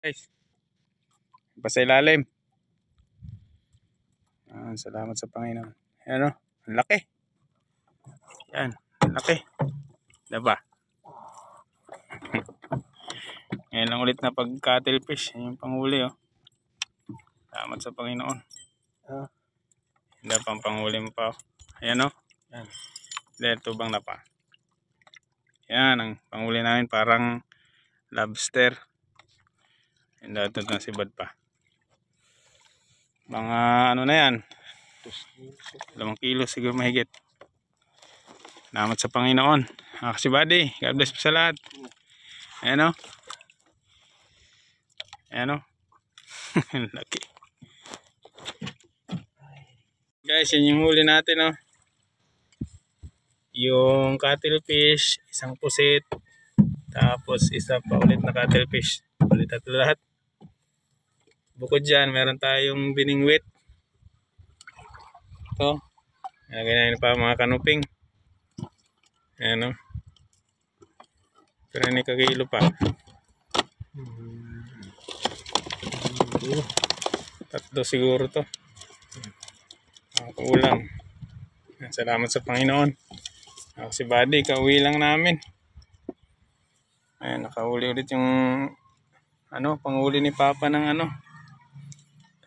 Guys, basta ilalim. Salamat sa Panginoon. Ayan o, ang laki. Yan, ang laki. Diba? Ngayon lang ulit na pag-cuttlefish. Yan yung panghuli o. Salamat sa Panginoon. Hindi pang panghuli mo pa o. Ayan o. Yan. Dito bang na pa. Yan, ang panghuli namin parang lobster. Yan dito na sibad pa. Mga ano na yan. 2 kilo siguro mahigit. Salamat sa Panginoon. Kasibady, God bless po sa lahat. Ayan o. Ayan o. Laki. Guys, yan yung huli natin o. Yung cuttlefish, isang pusit. Tapos isa pa ulit na cuttlefish. Ulit at lahat. Bukod dyan, meron tayong biningwit. Ito. Ganyan pa mga kanuping. Ayan o. Pero hindi kakilo pa. 3 siguro to. Ulam. Salamat sa Panginoon. Si Buddy, kauwi lang namin. Ayan, nakahuli ulit yung panghuli ni Papa ng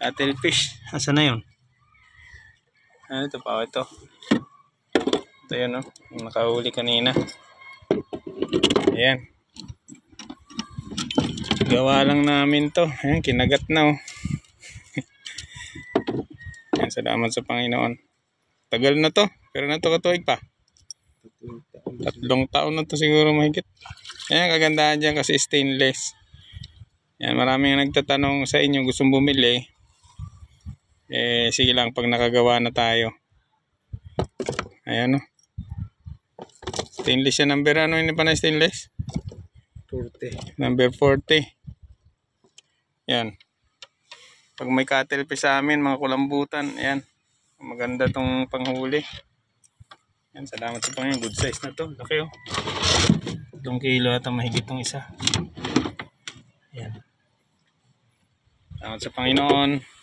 cuttlefish. Asa na yun? Ito pa, ito. Ito yun, yung nakahuli kanina. Ayan. Gawa lang namin to. Ayan, kinagat na Ayan, salamat sa Panginoon. Tagal na to. Pero na to katuig pa. 3 taon na to siguro mahigit. Ayan, kagandahan dyan kasi stainless. Ayan, maraming nagtatanong sa inyo gustong bumili. Sige lang pag nakagawa na tayo. Ayan o. Stainless yan. Number hindi pa na stainless? 40. Number 40. Yan. Pag may cuttlefish sa amin, mga kulambutan, ayan. Maganda tong panghuli. Yan, salamat sa Panginoon. Good size na to. Laki o. 2 kilo at mahigit tong isa. Yan. Salamat sa Panginoon.